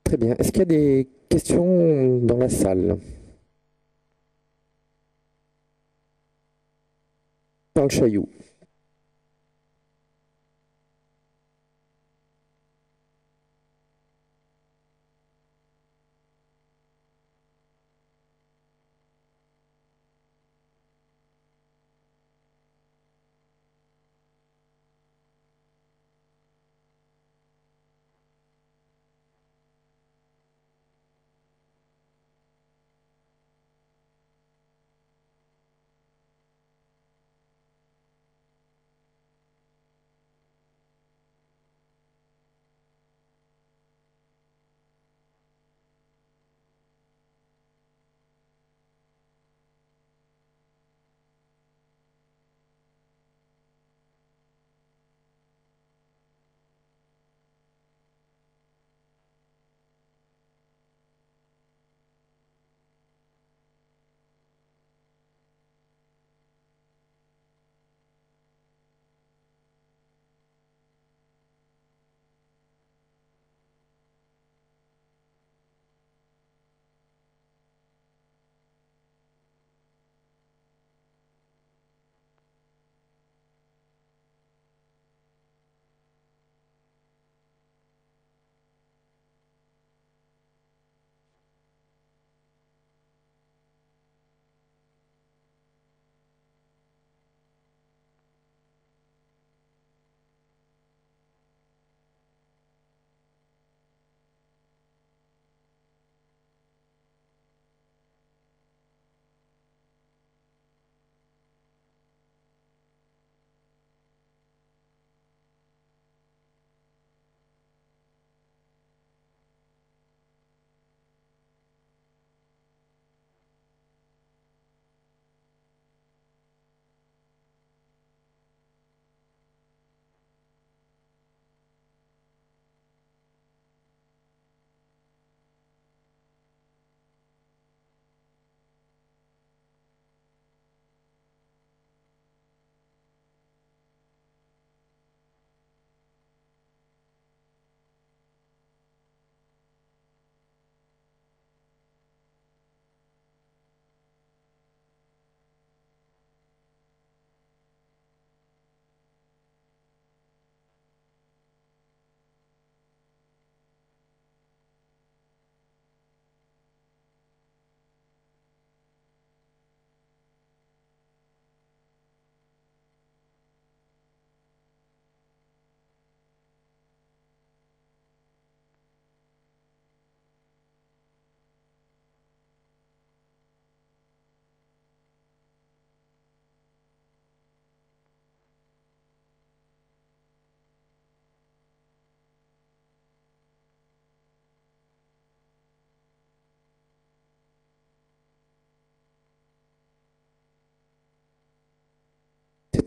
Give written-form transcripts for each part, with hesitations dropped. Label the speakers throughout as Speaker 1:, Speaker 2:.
Speaker 1: Très bien. Est-ce qu'il y a des questions dans la salle? Charles Chailloux.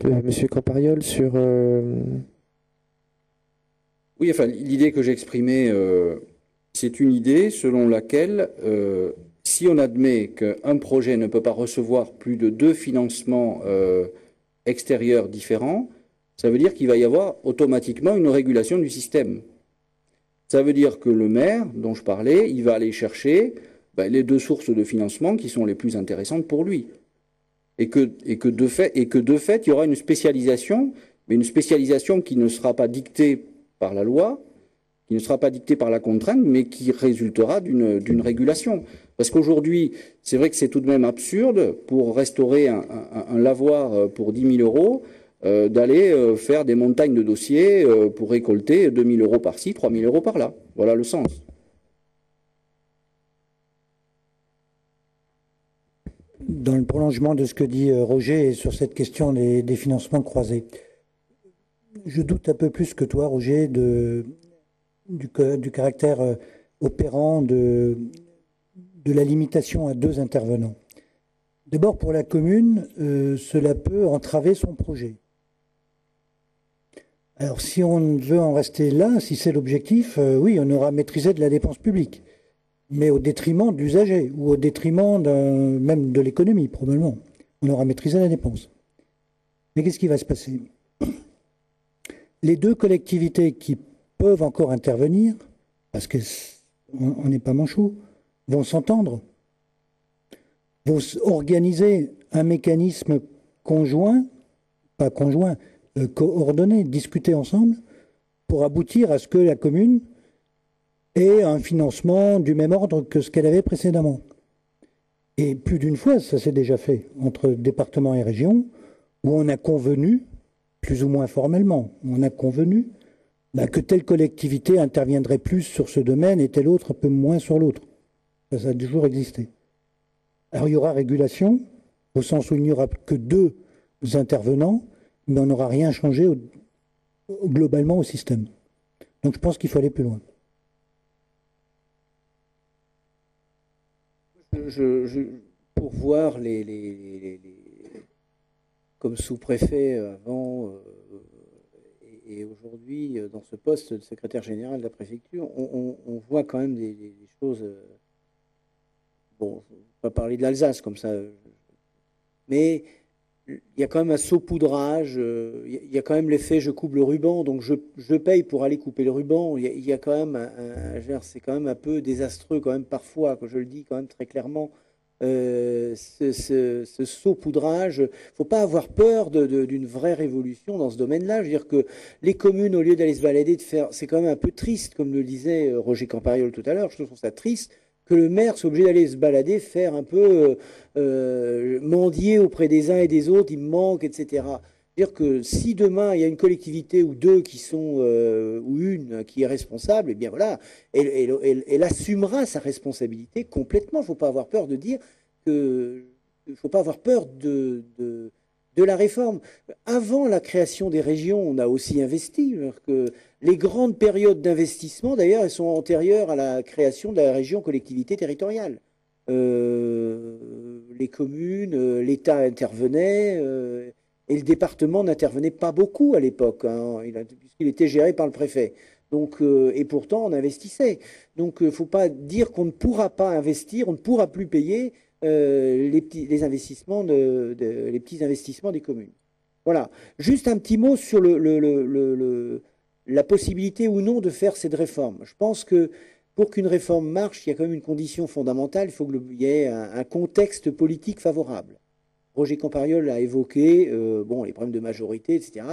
Speaker 1: C'est Monsieur Campariol sur...
Speaker 2: Oui, enfin, l'idée que j'ai exprimée, c'est une idée selon laquelle, si on admet qu'un projet ne peut pas recevoir plus de deux financements extérieurs différents, ça veut dire qu'il va y avoir automatiquement une régulation du système. Ça veut dire que le maire, dont je parlais, il va aller chercher les deux sources de financement qui sont les plus intéressantes pour lui. Et que de fait, il y aura une spécialisation, mais une spécialisation qui ne sera pas dictée par la loi, qui ne sera pas dictée par la contrainte, mais qui résultera d'une régulation. Parce qu'aujourd'hui, c'est vrai que c'est tout de même absurde, pour restaurer un lavoir pour 10 000 euros, d'aller faire des montagnes de dossiers pour récolter 2 000 euros par-ci, 3 000 euros par-là. Voilà le sens.
Speaker 3: Dans le prolongement de ce que dit Roger sur cette question des financements croisés, je doute un peu plus que toi, Roger, du caractère opérant de la limitation à deux intervenants. D'abord, pour la commune, cela peut entraver son projet. Alors, si on veut en rester là, si c'est l'objectif, oui, on aura maîtrisé de la dépense publique, mais au détriment de l'usager, ou au détriment même de l'économie, probablement. On aura maîtrisé la dépense. Mais qu'est-ce qui va se passer? Les deux collectivités qui peuvent encore intervenir, parce que on n'est pas manchots, vont s'entendre, vont organiser un mécanisme conjoint, pas conjoint, coordonné, discuter ensemble, pour aboutir à ce que la commune ait un financement du même ordre que ce qu'elle avait précédemment. Et plus d'une fois, ça s'est déjà fait entre département et région, où on a convenu, plus ou moins formellement, on a convenu que telle collectivité interviendrait plus sur ce domaine et telle autre un peu moins sur l'autre. Ça a toujours existé. Alors il y aura régulation, au sens où il n'y aura que 2 intervenants, mais on n'aura rien changé globalement au système. Donc je pense qu'il faut aller plus loin.
Speaker 4: Pour voir comme sous-préfet avant et aujourd'hui dans ce poste de secrétaire général de la préfecture, on voit quand même des choses. Bon, je ne vais pas parler de l'Alsace comme ça, mais il y a quand même un saupoudrage, il y a quand même l'effet je coupe le ruban, donc je paye pour aller couper le ruban. Il y a quand même c'est quand même un peu désastreux quand même parfois, que je le dis quand même très clairement. Ce saupoudrage, il ne faut pas avoir peur d'une vraie révolution dans ce domaine-là. Je veux dire que les communes, au lieu d'aller se balader, c'est quand même un peu triste, comme le disait Roger Campariol tout à l'heure, je trouve ça triste que le maire soit obligé d'aller se balader, faire un peu mendier auprès des uns et des autres, il me manque, etc. C'est-à-dire que si demain il y a une collectivité ou 2 qui sont, ou une qui est responsable, eh bien voilà, elle assumera sa responsabilité complètement. Il ne faut pas avoir peur de dire que, il ne faut pas avoir peur de la réforme. Avant la création des régions, on a aussi investi. Que les grandes périodes d'investissement, d'ailleurs, elles sont antérieures à la création de la région collectivité territoriale. Les communes, l'État intervenait, et le département n'intervenait pas beaucoup à l'époque, hein, puisqu'il était géré par le préfet. Donc, et pourtant, on investissait. Donc, il ne faut pas dire qu'on ne pourra pas investir, on ne pourra plus payer les petits investissements des communes. Voilà. Juste un petit mot sur la possibilité ou non de faire cette réforme. Je pense que pour qu'une réforme marche, il y a quand même une condition fondamentale, il faut qu'il y ait un contexte politique favorable. Roger Campariol l'a évoqué, les problèmes de majorité, etc.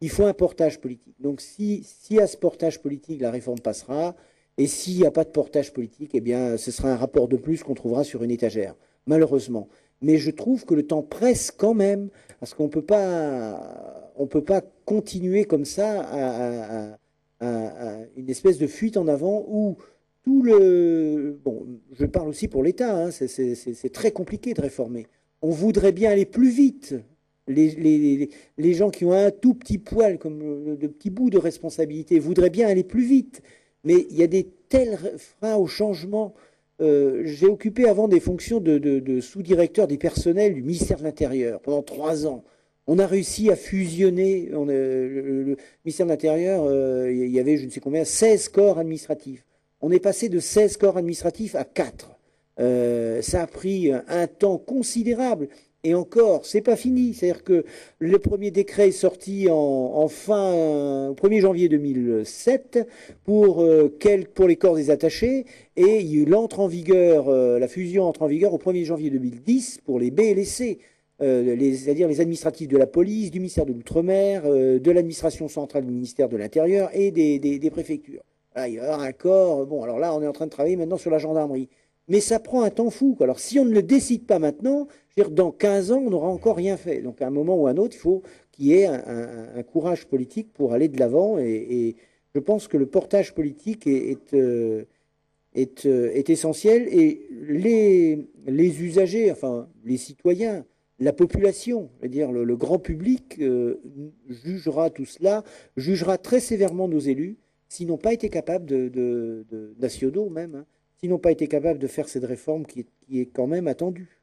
Speaker 4: Il faut un portage politique. Donc si à ce portage politique, la réforme passera, et s'il n'y a pas de portage politique, eh bien, ce sera un rapport de plus qu'on trouvera sur une étagère, malheureusement. Mais je trouve que le temps presse quand même, parce qu'on ne peut pas continuer comme ça à une espèce de fuite en avant où tout le... Bon, je parle aussi pour l'État, hein, c'est très compliqué de réformer. On voudrait bien aller plus vite. Les gens qui ont un tout petit poil, comme de petits bouts de responsabilité, voudraient bien aller plus vite. Mais il y a des tels freins au changement. J'ai occupé avant des fonctions de sous-directeur des personnels du ministère de l'Intérieur pendant 3 ans. On a réussi à fusionner le ministère de l'Intérieur. Il y avait, je ne sais combien, 16 corps administratifs. On est passé de 16 corps administratifs à 4. Ça a pris un temps considérable. Et encore, c'est pas fini. C'est-à-dire que le premier décret est sorti au 1er janvier 2007 pour les corps des attachés, et il entre en vigueur, la fusion entre en vigueur au 1er janvier 2010 pour les B et les C, c'est-à-dire les administratifs de la police, du ministère de l'Outre-mer, de l'administration centrale du ministère de l'Intérieur et des préfectures. Là, il y a un corps. Bon, alors là, on est en train de travailler maintenant sur la gendarmerie. Mais ça prend un temps fou. Alors, si on ne le décide pas maintenant, je veux dire, dans 15 ans, on n'aura encore rien fait. Donc, à un moment ou à un autre, il faut qu'il y ait un courage politique pour aller de l'avant. Et je pense que le portage politique est essentiel. Et les usagers, enfin, les citoyens, la population, c'est-à-dire le grand public, jugera tout cela, jugera très sévèrement nos élus, s'ils n'ont pas été capables nationaux même, hein, s'ils n'ont pas été capables de faire cette réforme qui est quand même attendue.